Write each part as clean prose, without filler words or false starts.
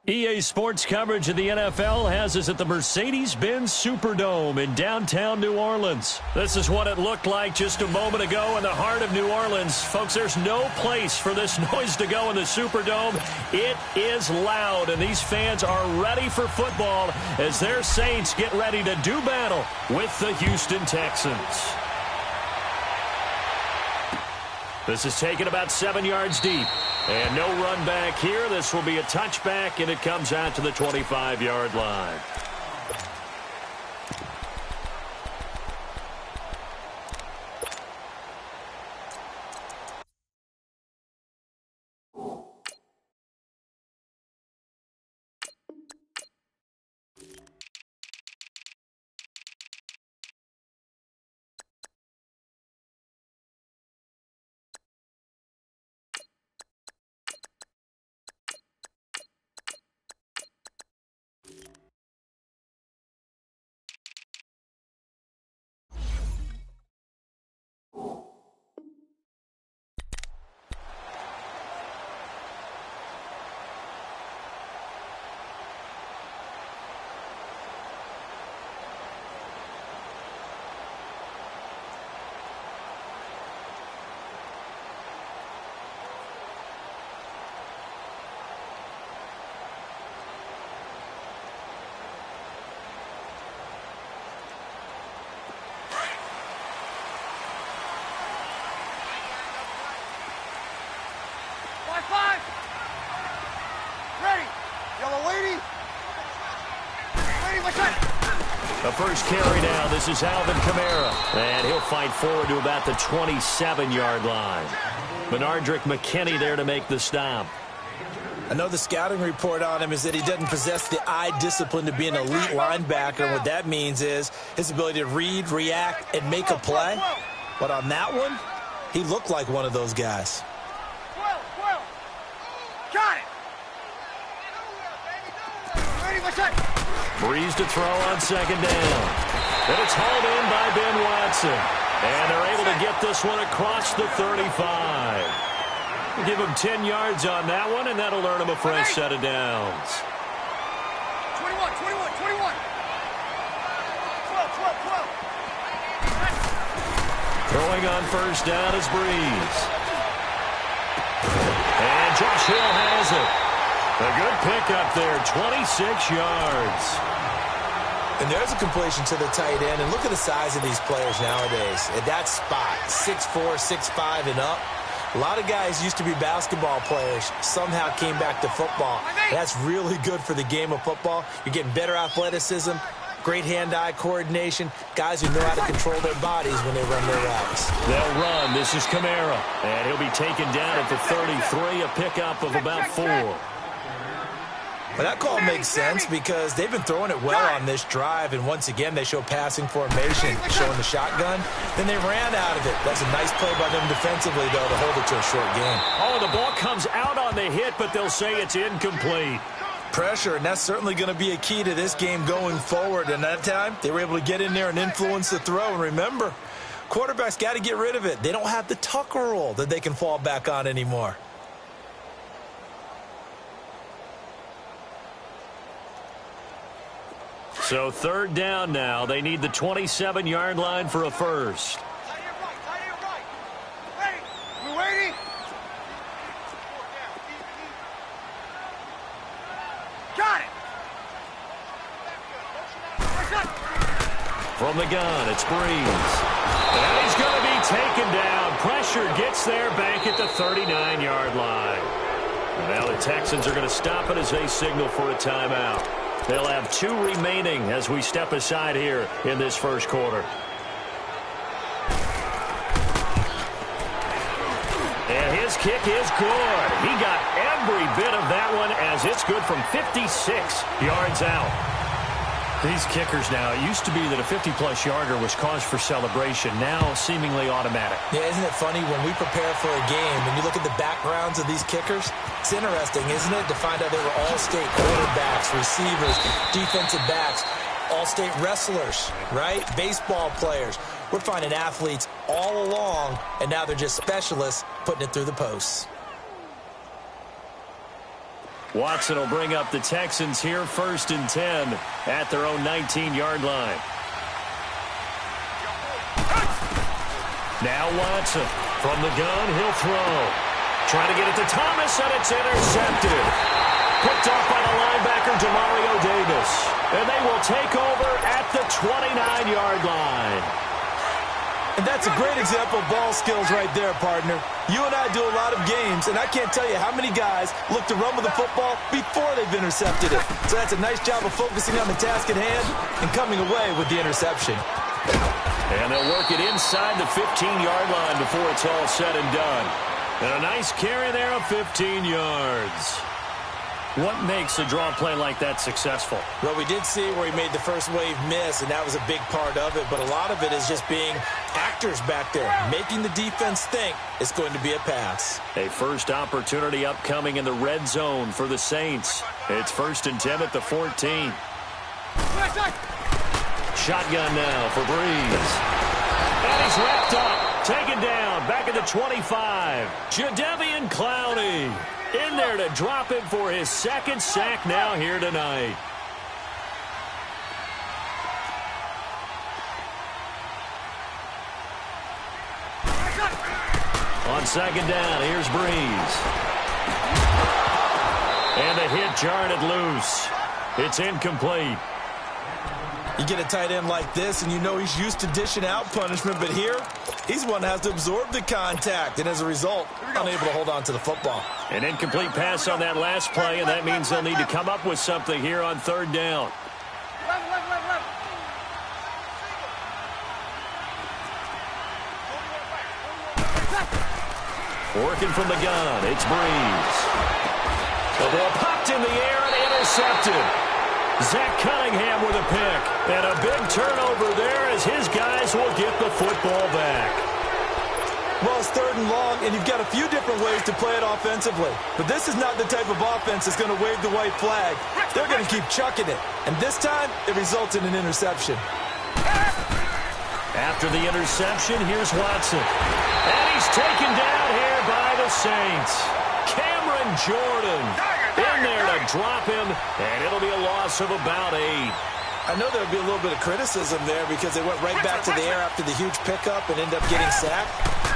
EA Sports coverage of the NFL has us at the Mercedes-Benz Superdome in downtown New Orleans. This is what it looked like just a moment ago in the heart of New Orleans. Folks, there's no place for this noise to go in the Superdome. It is loud, and these fans are ready for football as their Saints get ready to do battle with the Houston Texans. This is taken about 7 yards deep. And no run back here. This will be a touchback, and it comes out to the 25-yard line. The first carry now. This is Alvin Kamara. And he'll fight forward to about the 27-yard line. Benardrick McKinney there to make the stop. I know the scouting report on him is that he doesn't possess the eye discipline to be an elite linebacker. And what that means is his ability to read, react, and make a play. But on that one, he looked like one of those guys. Got it. Ready, my shot. Breeze to throw on second down. And it's hauled in by Ben Watson. And they're able to get this one across the 35. Give him 10 yards on that one, and that'll earn him a fresh set of downs. 21. 12. Throwing on first down is Breeze. And Josh Hill has it. A good pickup there, 26 yards. And there's a completion to the tight end. And look at the size of these players nowadays. At that spot, 6'4", 6'5", and up. A lot of guys used to be basketball players, somehow came back to football. That's really good for the game of football. You're getting better athleticism, great hand-eye coordination, guys who know how to control their bodies when they run their routes. They'll run. This is Kamara. And he'll be taken down at the 33, a pickup of about 4. Well, that call makes sense because they've been throwing it well on this drive, and once again they show passing formation, showing the shotgun. Then they ran out of it. That's a nice play by them defensively, though, to hold it to a short game. Oh, the ball comes out on the hit, but they'll say it's incomplete. Pressure, and that's certainly going to be a key to this game going forward. And that time, they were able to get in there and influence the throw. And remember, quarterbacks got to get rid of it. They don't have the Tucker rule that they can fall back on anymore. So third down now. They need the 27-yard line for a first. Tight end right. Ready. We waiting? Got it. From the gun, it's Breeze. And he's going to be taken down. Pressure gets there back at the 39-yard line. And now the Texans are going to stop it as they signal for a timeout. They'll have 2 remaining as we step aside here in this first quarter. And his kick is good. He got every bit of that one as it's good from 56 yards out. These kickers now, it used to be that a 50-plus yarder was cause for celebration. Now seemingly automatic. Yeah, isn't it funny when we prepare for a game, when you look at the backgrounds of these kickers, it's interesting, isn't it, to find out they were all-state quarterbacks, receivers, defensive backs, all-state wrestlers, right? Baseball players. We're finding athletes all along, and now they're just specialists putting it through the posts. Watson will bring up the Texans here, 1st and 10 at their own 19-yard line. Now Watson from the gun, he'll throw. Trying to get it to Thomas, and it's intercepted. Picked off by the linebacker, Demario Davis. And they will take over at the 29-yard line. And that's a great example of ball skills right there, partner. You and I do a lot of games, and I can't tell you how many guys look to run with the football before they've intercepted it. So that's a nice job of focusing on the task at hand and coming away with the interception. And they'll work it inside the 15-yard line before it's all said and done. And a nice carry there of 15 yards. What makes a draw play like that successful? Well, we did see where he made the first wave miss, and that was a big part of it. But a lot of it is just being actors back there, making the defense think it's going to be a pass. A first opportunity upcoming in the red zone for the Saints. It's 1st and 10 at the 14. Shotgun now for Breeze. And he's wrapped up, taken down, back at the 25. Jadeveon Clowney in there to drop him for his 2nd sack now here tonight. On 2nd down, here's Breeze. And the hit jarred it loose. It's incomplete. You get a tight end like this, and you know he's used to dishing out punishment, but here, he's one that has to absorb the contact, and as a result, unable to hold on to the football. An incomplete pass on that last play, and that means they'll need to come up with something here on 3rd down. Working from the gun, it's Breeze. The ball popped in the air and intercepted. Zach Cunningham with a pick. And a big turnover there as his guys will get the football back. Well, it's 3rd and long, and you've got a few different ways to play it offensively. But this is not the type of offense that's going to wave the white flag. They're going to keep chucking it. And this time, it results in an interception. After the interception, here's Watson. And he's taken down here by the Saints. Cameron Jordan in there to drop him, and it'll be a loss of about 8. I know there'll be a little bit of criticism there because they went right back to the air after the huge pickup and ended up getting sacked.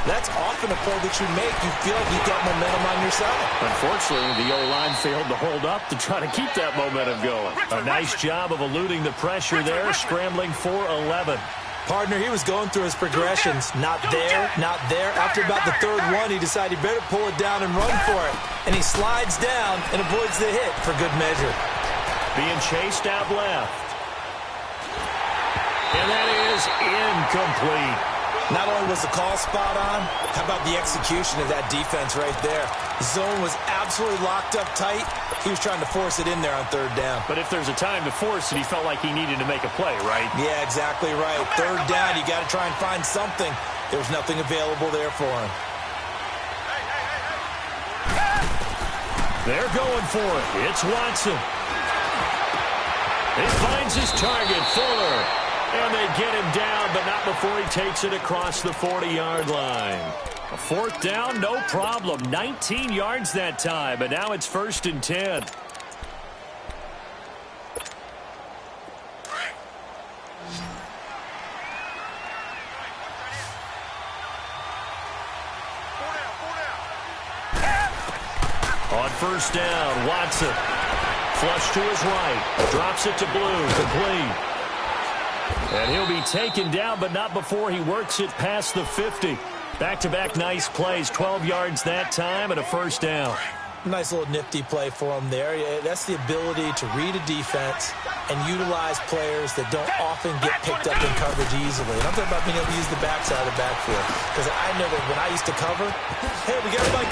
That's often a play that you make. You feel like you've got momentum on your side. Unfortunately, the O-line failed to hold up to try to keep that momentum going. A nice job of eluding the pressure there, scrambling for 11. Partner, he was going through his progressions. Not there, not there. After about the 3rd one, he decided he better pull it down and run for it. And he slides down and avoids the hit for good measure. Being chased out left. And that is incomplete. Not only was the call spot on, how about the execution of that defense right there? The zone was absolutely locked up tight. He was trying to force it in there on 3rd down. But if there's a time to force it, he felt like he needed to make a play, right? Yeah, exactly right. 3rd down, you got to try and find something. There was nothing available there for him. They're going for it. It's Watson. He finds his target, Fuller. And they get him down, but not before he takes it across the 40-yard line. A 4th down, no problem. 19 yards that time, and now it's 1st and 10. On 1st down, Watson. Flush to his right. Drops it to Blue. Complete. And he'll be taken down, but not before he works it past the 50. Back-to-back nice plays, 12 yards that time, and a 1st down. Nice little nifty play for him there. That's the ability to read a defense and utilize players that don't often get picked up in coverage easily. And I'm talking about being able to use the backside of the backfield. Because I know that when I used to cover, hey, we got everybody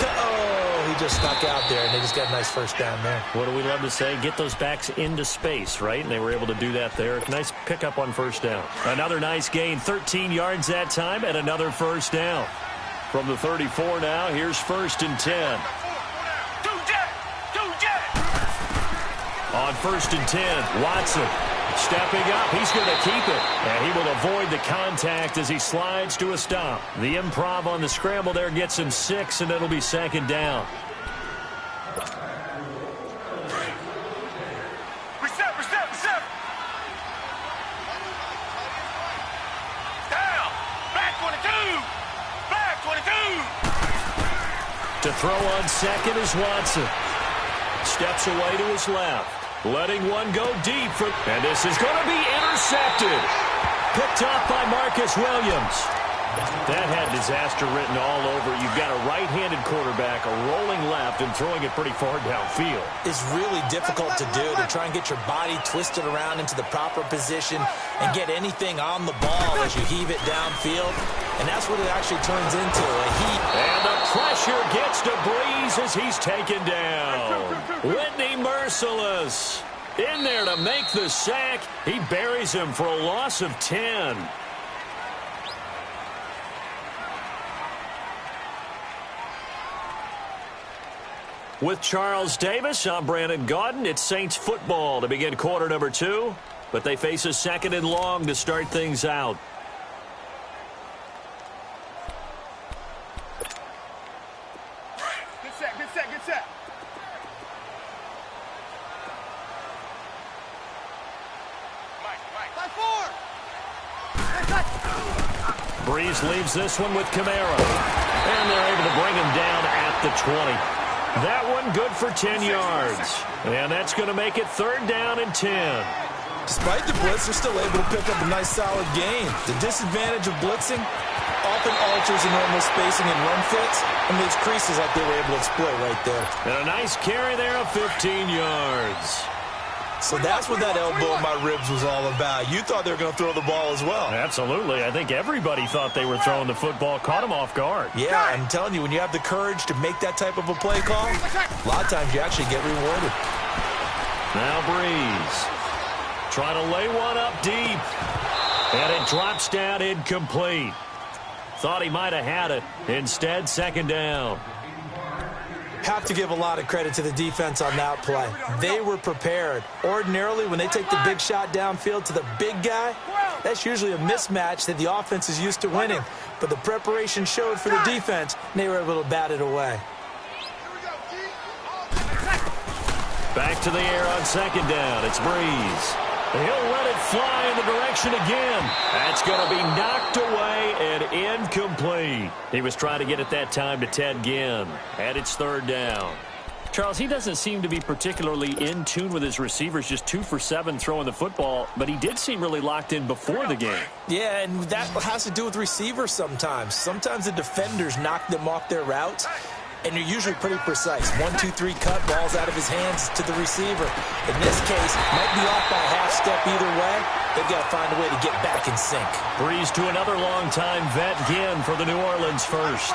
he just stuck out there, and they just got a nice 1st down there. What do we love to say? Get those backs into space, right? And they were able to do that there. Nice pickup on 1st down. Another nice gain, 13 yards that time, and another 1st down. From the 34 now, here's 1st and 10. On 1st and 10, Watson stepping up. He's going to keep it. And he will avoid the contact as he slides to a stop. The improv on the scramble there gets him 6, and it'll be 2nd down. throw on second is Watson. Steps away to his left. Letting one go deep. And this is going to be intercepted. Picked off by Marcus Williams. That had disaster written all over. You've got a right-handed quarterback, a rolling left, and throwing it pretty far downfield. It's really difficult to do, to try and get your body twisted around into the proper position and get anything on the ball as you heave it downfield. And that's what it actually turns into, a heat. And the pressure gets to Breeze as he's taken down. Whitney Merciless in there to make the sack. He buries him for a loss of 10. With Charles Davis, I'm Brandon Gaudin. It's Saints football to begin quarter number 2, but they face a second and long to start things out. Good set, good set, good set. Mike. 5-4. Breeze leaves this one with Kamara. And they're able to bring him down at the 20. That one good for 10 yards. And that's going to make it 3rd down and 10. Despite the blitz, they're still able to pick up a nice, solid gain. The disadvantage of blitzing often alters the normal spacing and run fits, and those creases like they were able to exploit right there. And a nice carry there of 15 yards. So that's what that elbow in my ribs was all about. You thought they were going to throw the ball as well. Absolutely. I think everybody thought they were throwing the football, caught him off guard. Yeah, I'm telling you, when you have the courage to make that type of a play call, a lot of times you actually get rewarded. Now Breeze. Trying to lay one up deep. And it drops down incomplete. Thought he might have had it. Instead, 2nd down. Have to give a lot of credit to the defense on that play. They were prepared. Ordinarily, when they take the big shot downfield to the big guy, that's usually a mismatch that the offense is used to winning. But the preparation showed for the defense, and they were able to bat it away. Back to the air on 2nd down. It's Breeze. He'll let it fly in the direction again. That's going to be knocked away and incomplete. He was trying to get it that time to Ted Ginn. And it's 3rd down. Charles, he doesn't seem to be particularly in tune with his receivers, just 2 for 7 throwing the football, but he did seem really locked in before the game. Yeah, and that has to do with receivers sometimes. Sometimes the defenders knock them off their routes, and they're usually pretty precise. 1, 2, 3 cut, balls out of his hands to the receiver. In this case, might be off by a half step either way. They've got to find a way to get back in sync. Breeze to another long-time vet, Ginn, for the New Orleans first.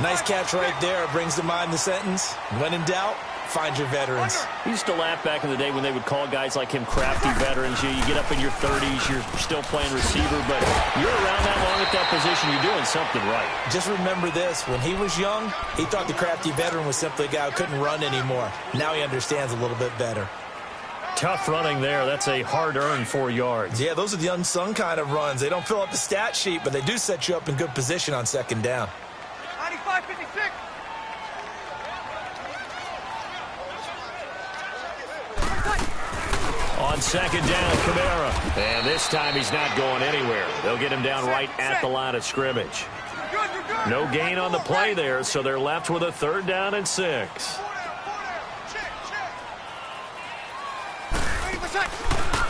Nice catch right there. Brings to mind the sentence, when in doubt, find your veterans. He used to laugh back in the day when they would call guys like him crafty veterans. You get up in your 30s, you're still playing receiver, but you're around that long at that position, you're doing something right. Just remember this. When he was young, he thought the crafty veteran was simply a guy who couldn't run anymore. Now he understands a little bit better. Tough running there. That's a hard-earned 4 yards. Yeah, those are the unsung kind of runs. They don't fill up the stat sheet, but they do set you up in good position on 2nd down. 95-56. On 2nd down, Kamara. And this time he's not going anywhere. They'll get him down right at the line of scrimmage. No gain on the play there, so they're left with a 3rd down and 6.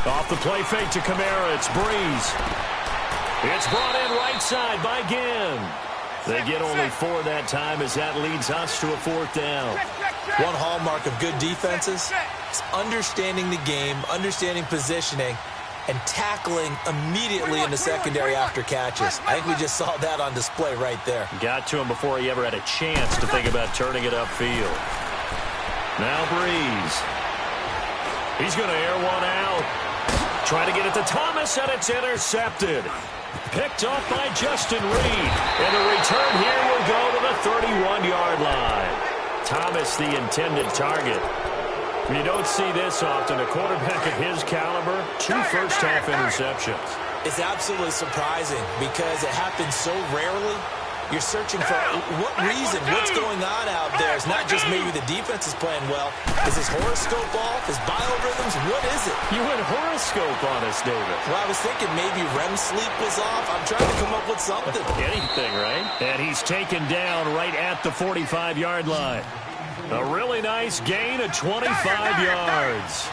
Off the play fake to Kamara, it's Breeze. It's brought in right side by Ginn. They get only 4 that time as that leads us to a 4th down. One hallmark of good defenses is understanding the game, understanding positioning, and tackling immediately in the secondary after catches. I think we just saw that on display right there. Got to him before he ever had a chance to think about turning it upfield. Now Breeze. He's going to air one out. Trying to get it to Thomas, and it's intercepted. Picked off by Justin Reed. And the return here will go to the 31-yard line. Thomas, the intended target. You don't see this often. A quarterback of his caliber, 2 first-half interceptions. It's absolutely surprising because it happens so rarely. You're searching for what reason, what's going on out there. It's not just maybe the defense is playing well. Is his horoscope off? His biorhythms? What is it? You went horoscope on us, David. Well, I was thinking maybe REM sleep was off. I'm trying to come up with something. Anything, right? And he's taken down right at the 45-yard line. A really nice gain of 25 yards.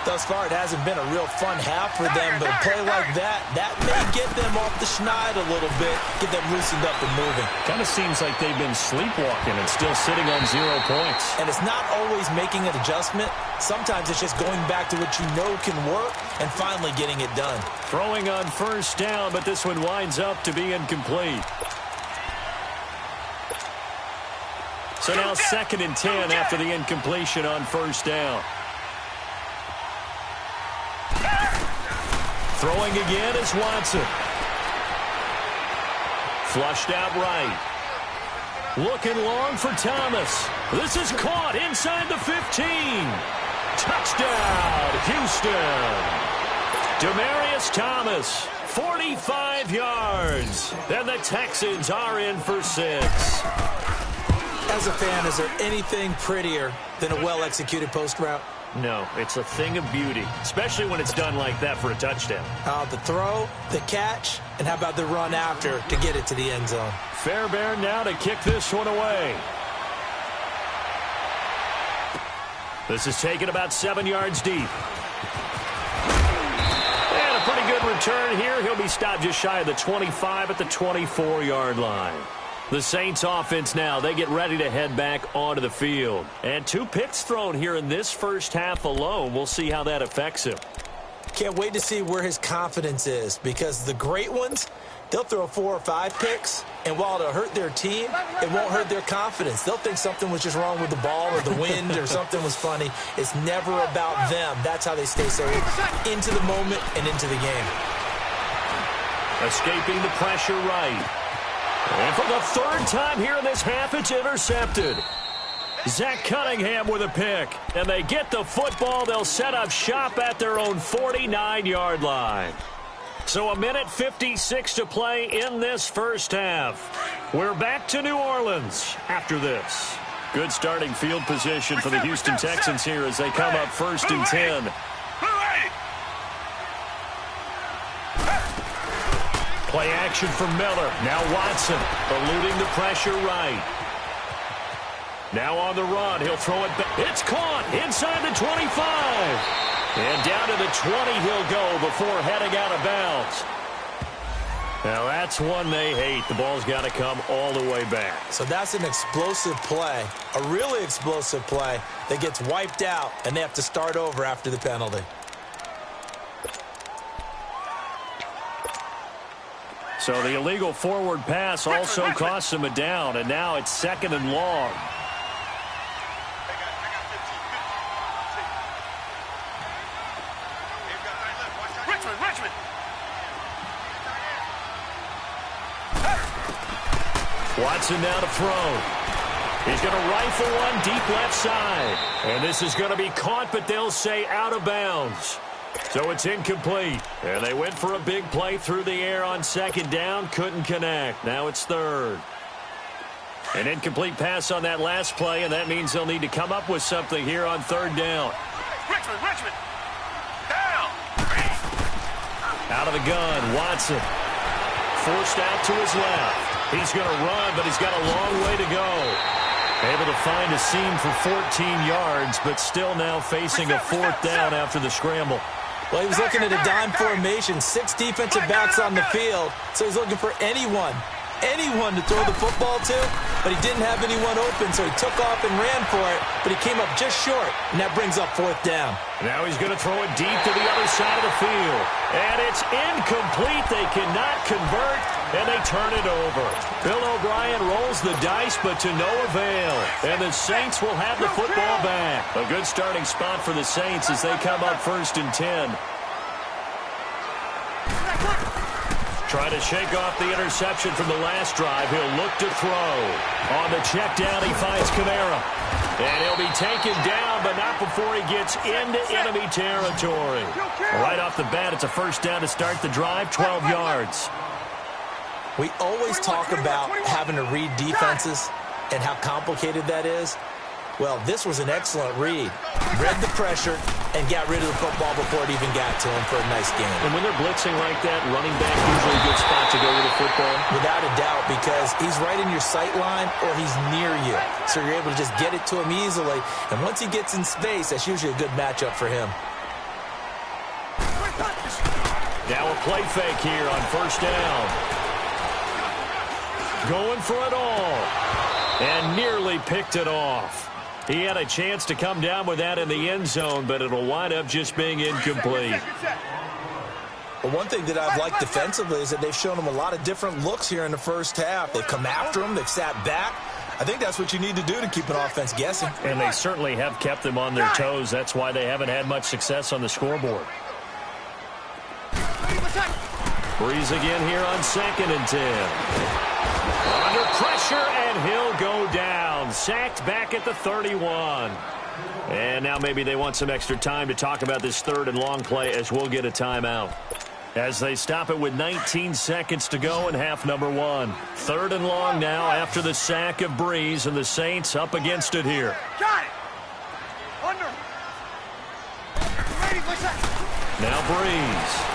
Thus far, it hasn't been a real fun half for them, but a play like that may get them off the schneid a little bit, get them loosened up and moving. Kind of seems like they've been sleepwalking and still sitting on 0 points. And it's not always making an adjustment. Sometimes it's just going back to what you know can work and finally getting it done. Throwing on first down, but this one winds up to be incomplete. So now 2nd and 10 after the incompletion on first down. Throwing again is Watson. Flushed out right. Looking long for Thomas. This is caught inside the 15. Touchdown, Houston. Demaryius Thomas, 45 yards. And the Texans are in for 6. As a fan, is there anything prettier than a well-executed post route? No, it's a thing of beauty, especially when it's done like that for a touchdown. The throw, the catch, and how about the run after to get it to the end zone? Fairbairn now to kick this one away. This is taken about 7 yards deep. And a pretty good return here. He'll be stopped just shy of the 25 at the 24-yard line. The Saints offense now, they get ready to head back onto the field. And 2 picks thrown here in this first half alone. We'll see how that affects him. Can't wait to see where his confidence is, because the great ones, they'll throw 4 or 5 picks, and while it'll hurt their team, it won't hurt their confidence. They'll think something was just wrong with the ball or the wind or something was funny. It's never about them. That's how they stay so into the moment and into the game. Escaping the pressure right. And for the 3rd time here in this half, it's intercepted. Zach Cunningham with a pick. And they get the football. They'll set up shop at their own 49-yard line. So 1:56 to play in this first half. We're back to New Orleans after this. Good starting field position for the Houston Texans here as they come up 1st and 10. Play action for Miller. Now Watson eluding the pressure right. Now on the run. He'll throw it back. It's caught inside the 25. And down to the 20 he'll go before heading out of bounds. Now that's one they hate. The ball's got to come all the way back. So that's an explosive play, a really explosive play that gets wiped out, and they have to start over after the penalty. So the illegal forward pass also costs him a down, and now it's 2nd and long. Richmond. Watson now to throw. He's going to rifle one deep left side. And this is going to be caught, but they'll say out of bounds. So it's incomplete. And they went for a big play through the air on 2nd down. Couldn't connect. Now it's 3rd. An incomplete pass on that last play, and that means they'll need to come up with something here on 3rd down. Richmond. Down. Out of the gun, Watson. Forced out to his left. He's going to run, but he's got a long way to go. Able to find a seam for 14 yards, but still now facing a 4th down after the scramble. Well, he was looking at a dime formation, 6 defensive backs on the field, so he's looking for anyone to throw the football to, but he didn't have anyone open, so he took off and ran for it, but he came up just short, and that brings up 4th down. Now he's going to throw it deep to the other side of the field, and it's incomplete. They cannot convert, and they turn it over. Bill O'Brien rolls the dice, but to no avail, and the Saints will have the football back. A good starting spot for the Saints as they come up 1st and 10. Trying to shake off the interception from the last drive. He'll look to throw. On the check down, he finds Kamara. And he'll be taken down, but not before he gets into enemy territory. Right off the bat, it's a 1st down to start the drive, 12 yards. We always talk about having to read defenses and how complicated that is. Well, this was an excellent read. Read the pressure and got rid of the football before it even got to him for a nice game. And when they're blitzing like that, running back usually a good spot to go with the football? Without a doubt, because he's right in your sight line or he's near you. So you're able to just get it to him easily. And once he gets in space, that's usually a good matchup for him. Now a play fake here on first down. Going for it all. And nearly picked it off. He had a chance to come down with that in the end zone, but it'll wind up just being incomplete. Well, one thing that I've liked defensively is that they've shown him a lot of different looks here in the first half. They've come after him. They've sat back. I think that's what you need to do to keep an offense guessing. And they certainly have kept them on their toes. That's why they haven't had much success on the scoreboard. Breeze again here on 2nd and 10. Under pressure, and he'll go down. Sacked back at the 31. And now maybe they want some extra time to talk about this 3rd and long play as we'll get a timeout. As they stop it with 19 seconds to go in half number 1. 3rd and long now after the sack of Breeze, and the Saints up against it here. Got it. Under. Ready, what's that? Now Breeze.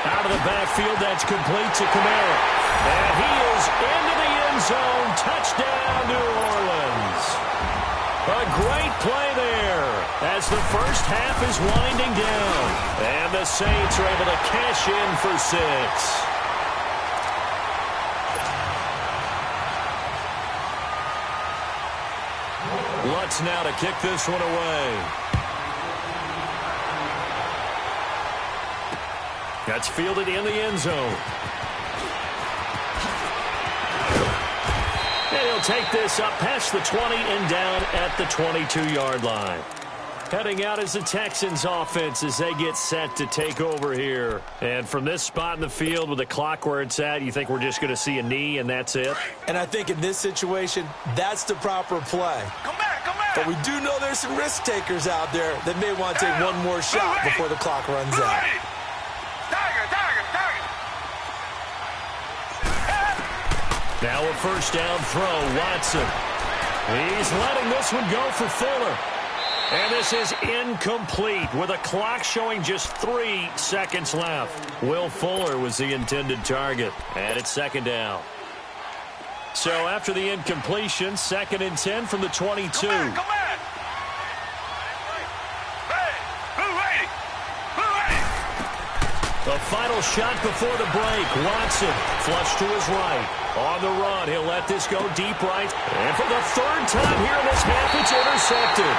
Out of the backfield, that's complete to Kamara. And he is into the end zone. Touchdown, New Orleans. A great play there as the first half is winding down. And the Saints are able to cash in for 6. Lutz now to kick this one away. That's fielded in the end zone. And he'll take this up past the 20 and down at the 22-yard line. Heading out is the Texans offense as they get set to take over here. And from this spot in the field with the clock where it's at, you think we're just going to see a knee and that's it? And I think in this situation, that's the proper play. Come back, come back. But we do know there's some risk takers out there that may want to take one more shot before the clock runs out. Now a first down throw, Watson. He's letting this one go for Fuller. And this is incomplete with a clock showing just 3 seconds left. Will Fuller was the intended target. And it's 2nd down. So after the incompletion, 2nd and 10 from the 22. Come back. The final shot before the break. Watson flush to his right. On the run, he'll let this go deep right. And for the 3rd time here in this half, it's intercepted.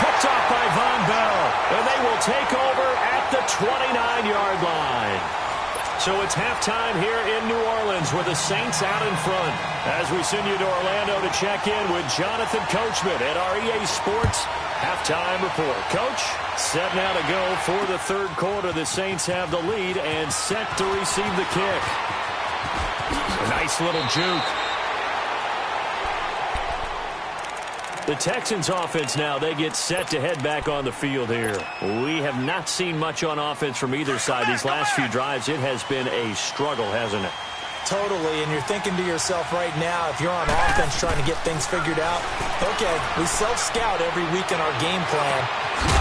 Picked off by Von Bell. And they will take over at the 29-yard line. So it's halftime here in New Orleans with the Saints out in front. As we send you to Orlando to check in with Jonathan Coachman at our EA Sports Halftime Report. Coach, set now to go for the 3rd quarter. The Saints have the lead and set to receive the kick. A nice little juke. The Texans offense now, they get set to head back on the field here. We have not seen much on offense from either side. These last few drives, it has been a struggle, hasn't it? Totally, and you're thinking to yourself right now, if you're on offense trying to get things figured out, okay, we self-scout every week in our game plan.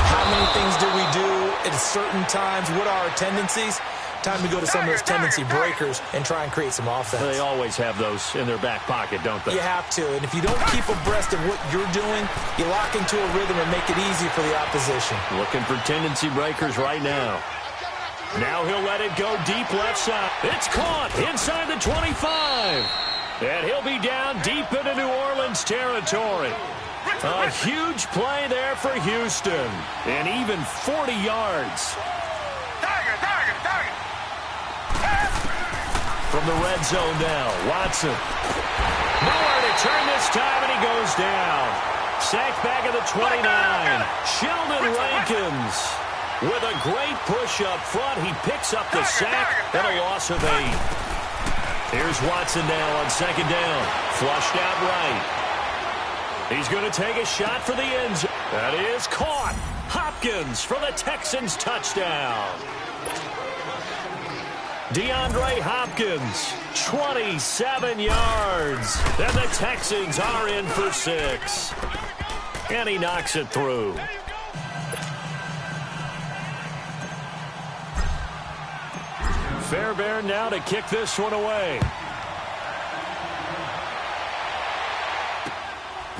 How many things do we do at certain times? What are our tendencies? Time to go to some of those tendency breakers and try and create some offense. They always have those in their back pocket, don't they? You have to, and if you don't keep abreast of what you're doing, you lock into a rhythm and make it easy for the opposition. Looking for tendency breakers right now. Now he'll let it go deep left side. It's caught inside the 25. And he'll be down deep into New Orleans territory. A huge play there for Houston. And even 40 yards. From the red zone now, Watson. Nowhere to turn this time, and he goes down. Sacked back at the 29. Sheldon Rankins with a great push up front. He picks up the sack and a loss of 8. Here's Watson now on 2nd down. Flushed out right. He's going to take a shot for the end zone. That is caught. Hopkins for the Texans touchdown. DeAndre Hopkins, 27 yards. And the Texans are in for 6. And he knocks it through. Fairbairn now to kick this one away.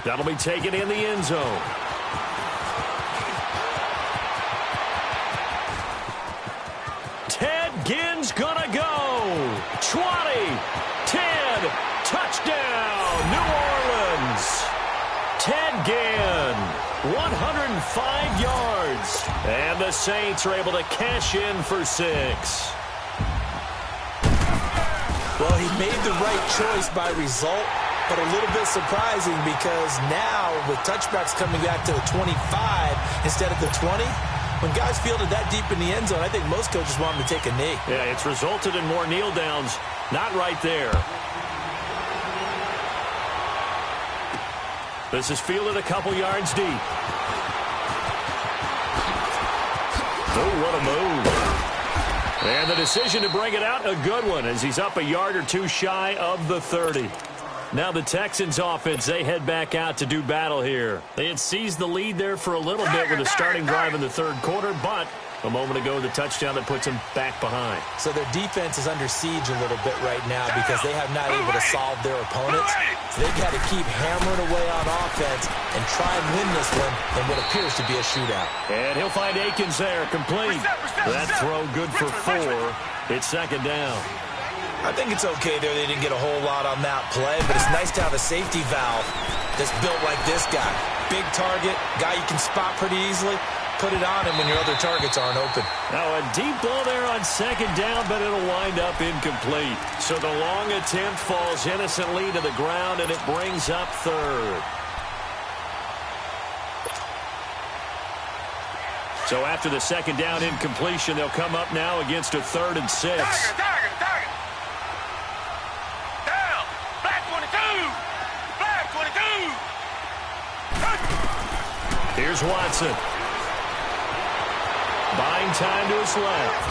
That'll be taken in the end zone. Ted Ginn's gonna go. 20, 10, touchdown, New Orleans. Ted Ginn, 105 yards. And the Saints are able to cash in for 6. Well, he made the right choice by result, but a little bit surprising because now with touchbacks coming back to the 25 instead of the 20, when guys fielded that deep in the end zone, I think most coaches want them to take a knee. Yeah, it's resulted in more kneel downs. Not right there. This is fielded a couple yards deep. Oh, what a move. And the decision to bring it out, a good one, as he's up a yard or two shy of the 30. Now the Texans offense, they head back out to do battle here. They had seized the lead there for a little bit with a starting drive in the third quarter, but a moment ago, the touchdown that puts them back behind. So their defense is under siege a little bit right now because they have not able to solve their opponents. So they've got to keep hammering away on offense and try and win this one in what appears to be a shootout. And he'll find Akins there, complete. That throw good for 4. It's second down. I think it's okay there. They didn't get a whole lot on that play, but it's nice to have a safety valve that's built like this guy. Big target, guy you can spot pretty easily. Put it on him when your other targets aren't open. Now a deep ball there on second down, but it'll wind up incomplete. So the long attempt falls innocently to the ground, and it brings up third. So after the second down incompletion, they'll come up now against a 3rd and 6. Target. Down. Black 22. Black 22. Here's Watson. Buying time to his left.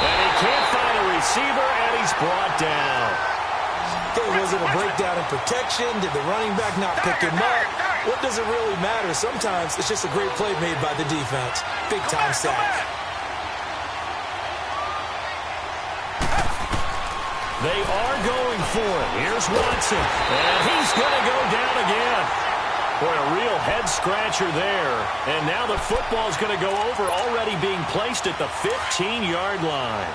And he can't find a receiver, and he's brought down. Was it a breakdown in protection? Did the running back not pick him up? What does it really matter? Sometimes it's just a great play made by the defense. Big-time sack. They are going for it. Here's Watson. And he's going to go down again. Boy, a real head-scratcher there. And now the football's going to go over, already being placed at the 15-yard line.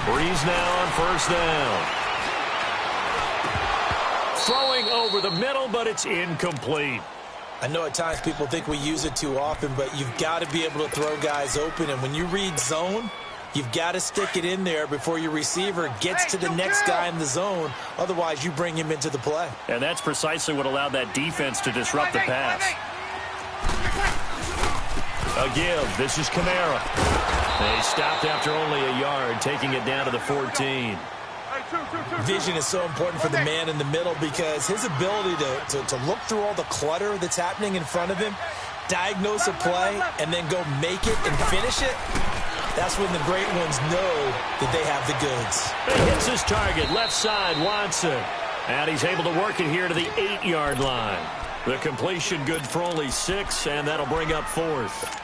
Breeze now on first down. Throwing over the middle, but it's incomplete. I know at times people think we use it too often, but you've got to be able to throw guys open. And when you read zone, you've got to stick it in there before your receiver gets to the next guy in the zone. Otherwise, you bring him into the play. And that's precisely what allowed that defense to disrupt the pass. A give. This is Kamara. They stopped after only a yard, taking it down to the 14. Vision is so important for the man in the middle because his ability to look through all the clutter that's happening in front of him, diagnose a play, and then go make it and finish it, that's when the great ones know that they have the goods. He hits his target, left side, Watson. And he's able to work it here to the 8-yard line. The completion good for only 6, and that'll bring up 4th.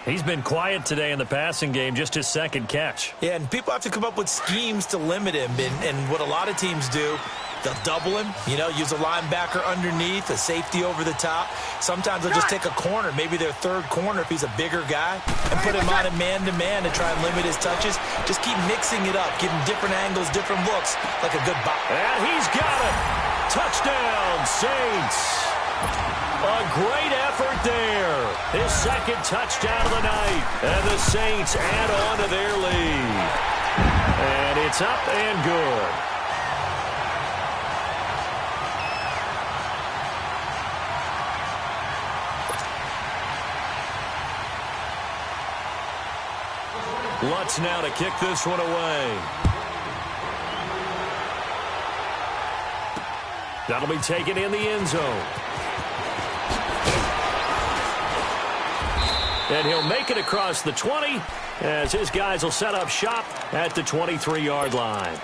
He's been quiet today in the passing game, just his second catch. Yeah, and people have to come up with schemes to limit him. And what a lot of teams do, they'll double him, use a linebacker underneath, a safety over the top. Sometimes they'll just take a corner, maybe their third corner if he's a bigger guy, and put him on a man-to-man to try and limit his touches. Just keep mixing it up, give him different angles, different looks, like a good box. And he's got it. Touchdown, Saints. A great effort there. His second touchdown of the night. And the Saints add on to their lead. And it's up and good. Lutz now to kick this one away. That'll be taken in the end zone. And he'll make it across the 20 as his guys will set up shop at the 23-yard line.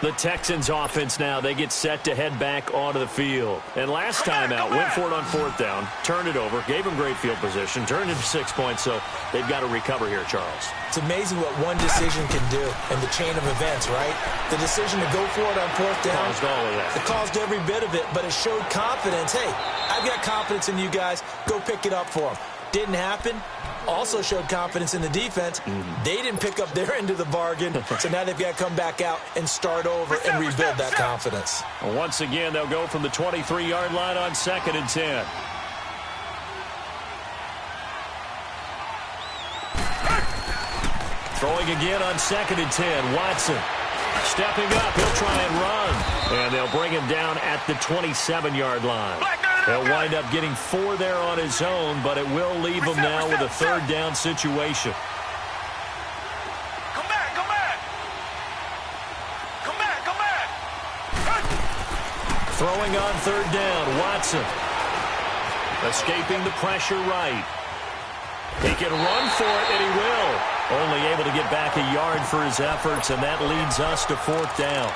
The Texans offense now, they get set to head back onto the field. And last time out, went for it on fourth down, turned it over, gave them great field position, turned it to 6 points, so they've got to recover here, Charles. It's amazing what one decision can do in the chain of events, right? The decision to go for it on fourth down. Caused all of that. It caused every bit of it, but it showed confidence. Hey, I've got confidence in you guys. Go pick it up for them. Didn't happen. Also showed confidence in the defense. They didn't pick up their end of the bargain, so now they've got to come back out and start over and rebuild that confidence. Once again, they'll go from the 23-yard line on 2nd and 10. Throwing again on 2nd and 10. Watson stepping up. He'll try and run. And they'll bring him down at the 27-yard line. He'll wind up getting 4 there on his own, but it will leave him now with a third down situation. Come back, come back. Come back, come back. Throwing on third down, Watson. Escaping the pressure right. He can run for it, and he will. Only able to get back a yard for his efforts, and that leads us to 4th down.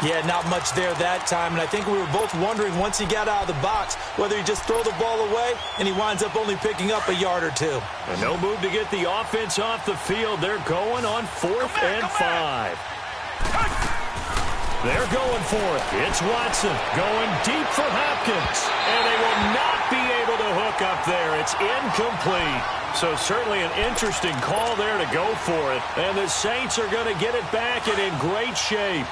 Yeah, not much there that time, and I think we were both wondering once he got out of the box whether he just throw the ball away, and he winds up only picking up a yard or two. And no move to get the offense off the field. They're going on 4th and 5. They're going for it. It's Watson going deep for Hopkins, and they will not be able to hook up there. It's incomplete. So certainly an interesting call there to go for it, and the Saints are going to get it back and in great shape.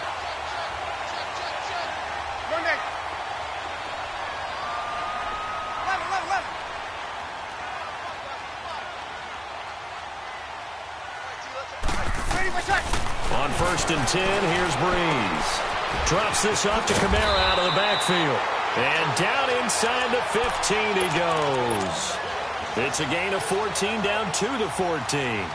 On 1st and 10, here's Breeze. Drops this up to Kamara out of the backfield. And down inside the 15 he goes. It's a gain of 14 down to the 14.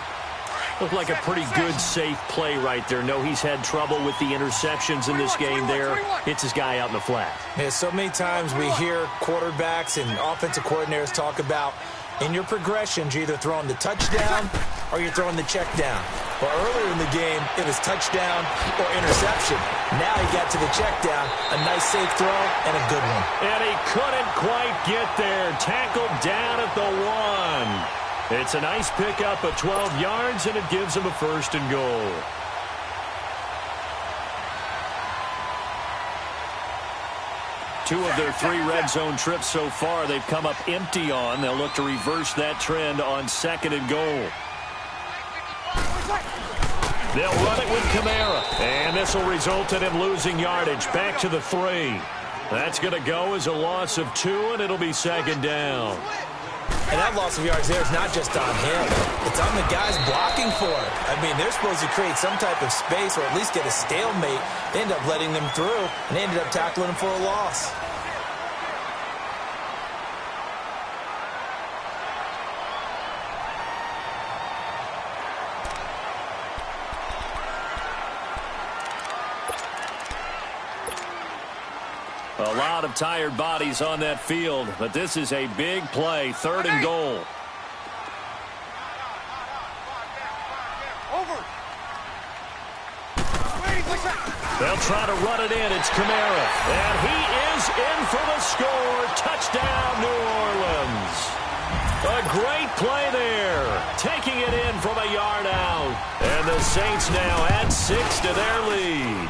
Looked like a pretty good, safe play right there. No, he's had trouble with the interceptions in this game there. Hits his guy out in the flat. Yeah, so many times we hear quarterbacks and offensive coordinators talk about in your progressions, you're either throwing the touchdown or you're throwing the check down. Well, earlier in the game, it was touchdown or interception. Now he got to the check down, a nice safe throw, and a good one. And he couldn't quite get there. Tackled down at the 1. It's a nice pickup of 12 yards, and it gives him a 1st and goal. Two of their 3 red zone trips so far, they've come up empty on. They'll look to reverse that trend on 2nd and goal. They'll run it with Kamara. And this will result in him losing yardage. Back to the 3. That's going to go as a loss of 2, and it'll be 2nd down. And that loss of yards there is not just on him. It's on the guys blocking for it. I mean, they're supposed to create some type of space or at least get a stalemate. They end up letting them through, and they ended up tackling him for a loss. A lot of tired bodies on that field, but this is a big play, 3rd and goal. They'll try to run it in. It's Kamara. And he is in for the score. Touchdown, New Orleans. A great play there. Taking it in from a yard out. And the Saints now add 6 to their lead.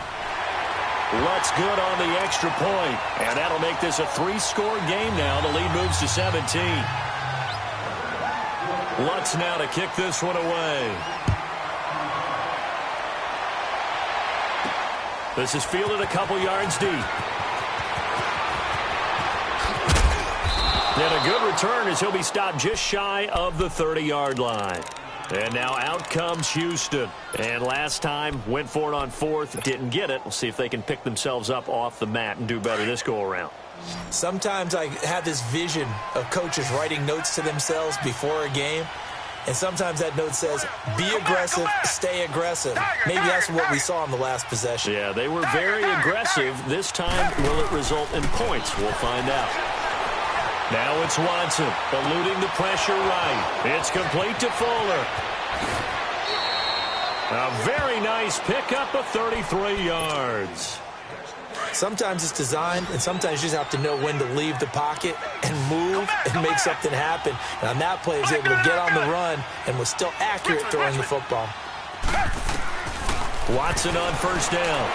Lutz good on the extra point. And that'll make this a 3-score game now. The lead moves to 17. Lutz now to kick this one away. This is fielded a couple yards deep. And a good return as he'll be stopped just shy of the 30-yard line. And now out comes Houston. And last time, went for it on 4th, didn't get it. We'll see if they can pick themselves up off the mat and do better this go-around. Sometimes I have this vision of coaches writing notes to themselves before a game. And sometimes that note says, be aggressive, stay aggressive. Maybe that's what we saw in the last possession. Yeah, they were very aggressive. This time, will it result in points? We'll find out. Now it's Watson, eluding the pressure right. It's complete to Fuller. A very nice pickup of 33 yards. Sometimes it's designed, and sometimes you just have to know when to leave the pocket and move and make something happen. And on that play, he was able to get on the run and was still accurate throwing the football. Watson on first down.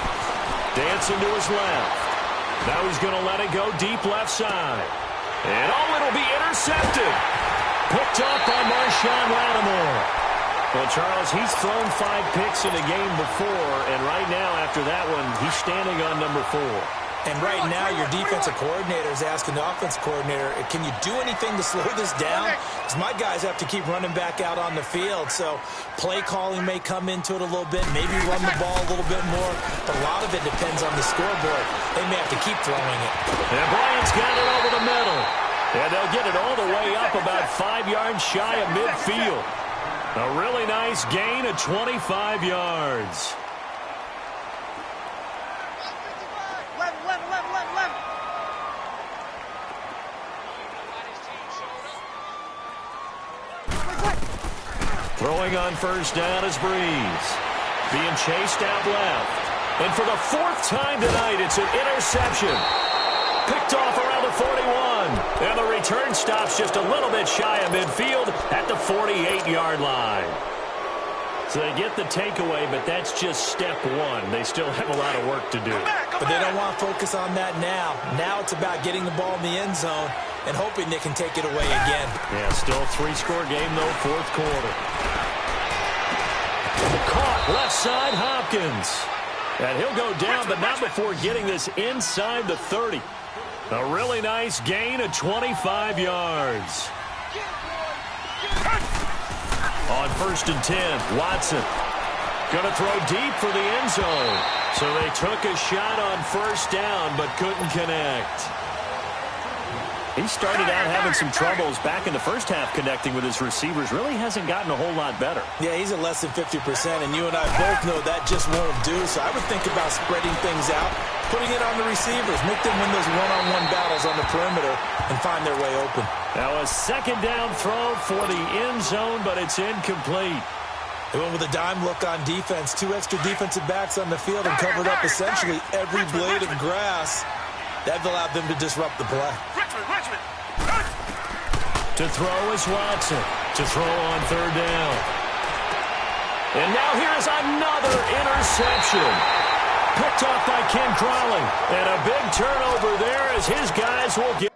Dancing to his left. Now he's going to let it go deep left side. And it'll be intercepted. Picked up by Marshawn Lattimore. Well, Charles, he's thrown 5 picks in a game before, and right now, after that one, he's standing on number 4. And right now, your defensive coordinator is asking the offensive coordinator, can you do anything to slow this down? Because my guys have to keep running back out on the field, so play calling may come into it a little bit, maybe run the ball a little bit more, but a lot of it depends on the scoreboard. They may have to keep throwing it. And Bryant's got it over the middle. And they'll get it all the way up about 5 yards shy of midfield. A really nice gain of 25 yards. Throwing on first down is Breeze. Being chased out left. And for the 4th time tonight, it's an interception. Picked off around the 41. And the return stops just a little bit shy of midfield at the 48-yard line. So they get the takeaway, but that's just step 1. They still have a lot of work to do. But they don't want to focus on that now. Now it's about getting the ball in the end zone and hoping they can take it away again. Yeah, still a 3-score game, though, 4th quarter. Caught left side, Hopkins. And he'll go down, but not before getting this inside the 30. A really nice gain of 25 yards. On first and 10, Watson. Going to throw deep for the end zone. So they took a shot on first down, but couldn't connect. He started out having some troubles back in the first half connecting with his receivers. Really hasn't gotten a whole lot better. Yeah, he's at less than 50%, and you and I both know that just won't do. So I would think about spreading things out, putting it on the receivers, make them win those one-on-one battles on the perimeter and find their way open. Now a second down throw for the end zone, but it's incomplete. They went with a dime look on defense. 2 extra defensive backs on the field and covered up essentially every blade of grass. That allowed them to disrupt the play. To throw is Watson. To throw on third down. And now here's another interception. Picked off by Ken Crawley. And a big turnover there as his guys will get